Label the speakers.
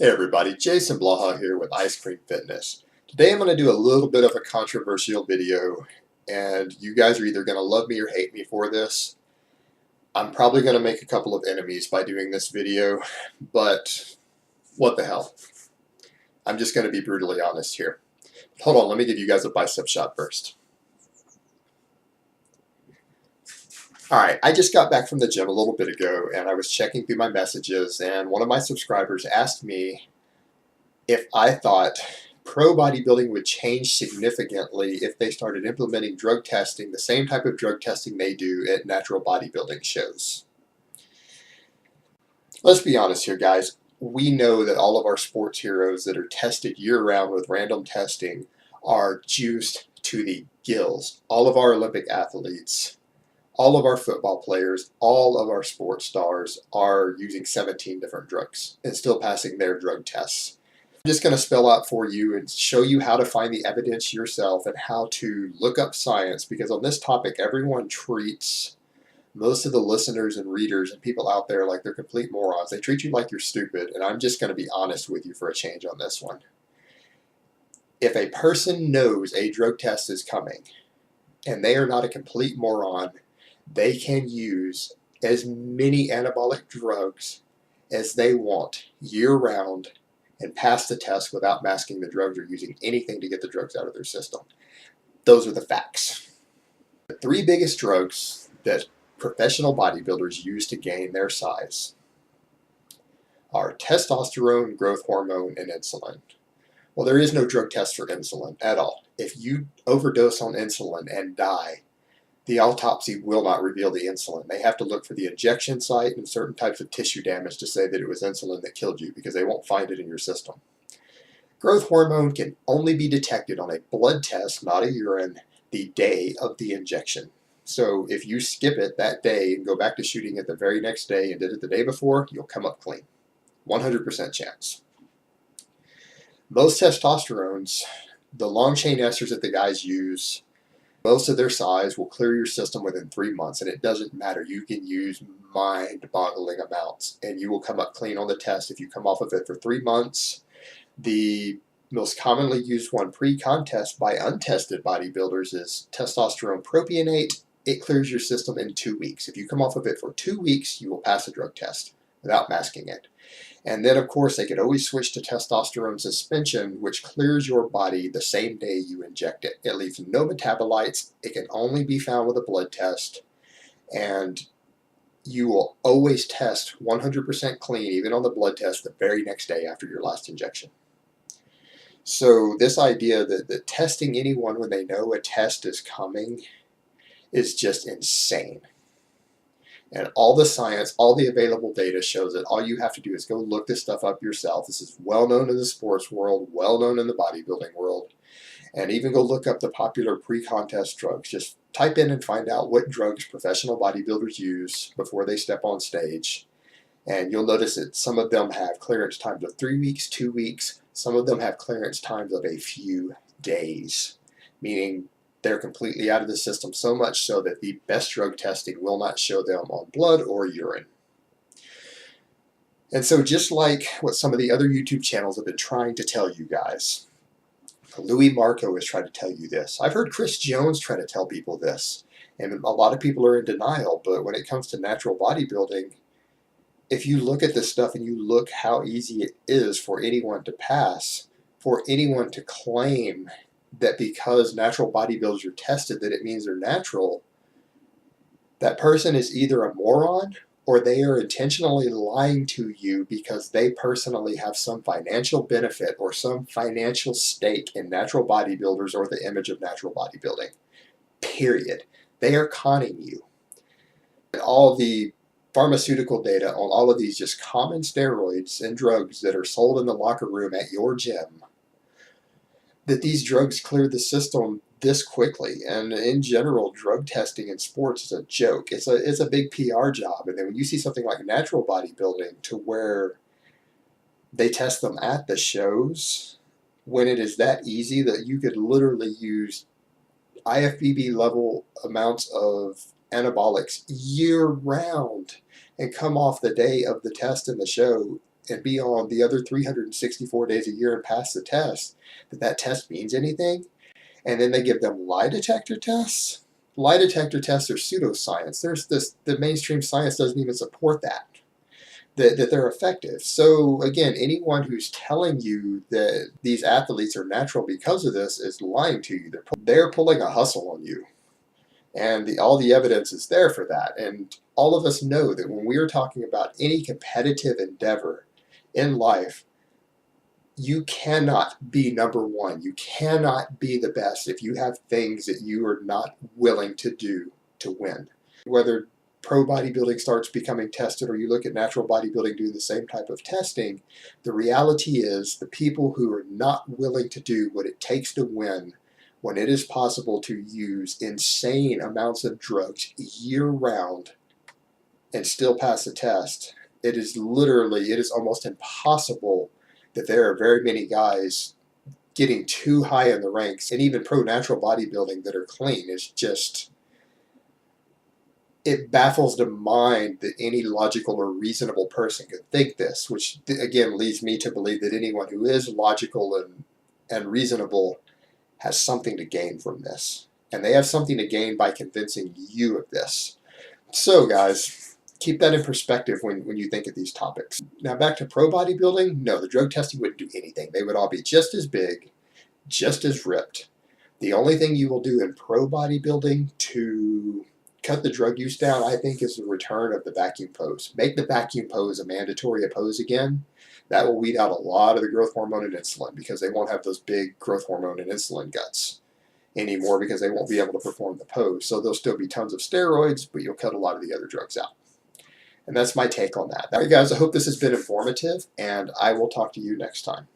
Speaker 1: Hey everybody, Jason Blaha here with Ice Cream Fitness. Today I'm going to do a little bit of a controversial video, and you guys are either going to love me or hate me for this. I'm probably going to make a couple of enemies by doing this video, but what the hell. I'm just going to be brutally honest here. Hold on, let me give you guys a bicep shot first. Alright, I just got back from the gym a little bit ago, and I was checking through my messages, and one of my subscribers asked me if I thought pro bodybuilding would change significantly if they started implementing drug testing, the same type of drug testing they do at natural bodybuilding shows. Let's be honest here, guys. We know that all of our sports heroes that are tested year-round with random testing are juiced to the gills. All of our Olympic athletes, all of our football players, all of our sports stars are using 17 different drugs and still passing their drug tests. I'm just going to spell out for you and show you how to find the evidence yourself and how to look up science, because on this topic everyone treats most of the listeners and readers and people out there like they're complete morons. They treat you like you're stupid, and I'm just going to be honest with you for a change on this one. If a person knows a drug test is coming and they are not a complete moron, they can use as many anabolic drugs as they want year-round and pass the test without masking the drugs or using anything to get the drugs out of their system. Those are the facts. The three biggest drugs that professional bodybuilders use to gain their size are testosterone, growth hormone, and insulin. Well, there is no drug test for insulin at all. If you overdose on insulin and die, the autopsy will not reveal the insulin. They have to look for the injection site and certain types of tissue damage to say that it was insulin that killed you, because they won't find it in your system. Growth hormone can only be detected on a blood test, not a urine, the day of the injection. So if you skip it that day and go back to shooting it the very next day and did it the day before, you'll come up clean. 100% chance. Most testosterones, the long chain esters that the guys use, most of their size will clear your system within 3 months, and it doesn't matter. You can use mind-boggling amounts, and you will come up clean on the test if you come off of it for 3 months. The most commonly used one pre-contest by untested bodybuilders is testosterone propionate. It clears your system in 2 weeks. If you come off of it for 2 weeks, you will pass a drug test without masking it. And then, of course, they could always switch to testosterone suspension, which clears your body the same day you inject it. It leaves no metabolites. It can only be found with a blood test. And you will always test 100% clean, even on the blood test, the very next day after your last injection. So this idea that testing anyone when they know a test is coming is just insane. And all the science, all the available data shows that all you have to do is go look this stuff up yourself. This is well known in the sports world, well known in the bodybuilding world. And even go look up the popular pre-contest drugs. Just type in and find out what drugs professional bodybuilders use before they step on stage. And you'll notice that some of them have clearance times of 3 weeks, 2 weeks. Some of them have clearance times of a few days, meaning they're completely out of the system, so much so that the best drug testing will not show them on blood or urine. And so just like what some of the other YouTube channels have been trying to tell you guys, Louis Marco has tried to tell you this. I've heard Chris Jones try to tell people this, and a lot of people are in denial. But when it comes to natural bodybuilding, if you look at this stuff and you look how easy it is for anyone to pass, for anyone to claim that because natural bodybuilders are tested that it means they're natural, that person is either a moron or they are intentionally lying to you because they personally have some financial benefit or some financial stake in natural bodybuilders or the image of natural bodybuilding. Period. They are conning you. And all the pharmaceutical data on all of these just common steroids and drugs that are sold in the locker room at your gym, that these drugs clear the system this quickly. And in general, drug testing in sports is a joke. It's a big PR job. And then when you see something like natural bodybuilding, to where they test them at the shows, when it is that easy that you could literally use IFBB level amounts of anabolics year round and come off the day of the test in the show and be on the other 364 days a year and pass the test, that test means anything. And then they give them lie detector tests. Lie detector tests are pseudoscience. The mainstream science doesn't even support that they're effective. So again, anyone who's telling you that these athletes are natural because of this is lying to you. They're pulling a hustle on you. And all the evidence is there for that. And all of us know that when we are talking about any competitive endeavor in life, you cannot be number one. You cannot be the best if you have things that you are not willing to do to win. Whether pro bodybuilding starts becoming tested or you look at natural bodybuilding doing the same type of testing, the reality is the people who are not willing to do what it takes to win, when it is possible to use insane amounts of drugs year-round and still pass the test, it is almost impossible that there are very many guys getting too high in the ranks, and even pro natural bodybuilding that are clean. Is just, it baffles the mind that any logical or reasonable person could think this, which again leads me to believe that anyone who is logical and reasonable has something to gain from this. And they have something to gain by convincing you of this. So guys, keep that in perspective when you think of these topics. Now back to pro bodybuilding, no, the drug testing wouldn't do anything. They would all be just as big, just as ripped. The only thing you will do in pro bodybuilding to cut the drug use down, I think, is the return of the vacuum pose. Make the vacuum pose a mandatory pose again. That will weed out a lot of the growth hormone and insulin, because they won't have those big growth hormone and insulin guts anymore, because they won't be able to perform the pose. So there'll still be tons of steroids, but you'll cut a lot of the other drugs out. And that's my take on that. All right, guys, I hope this has been informative, and I will talk to you next time.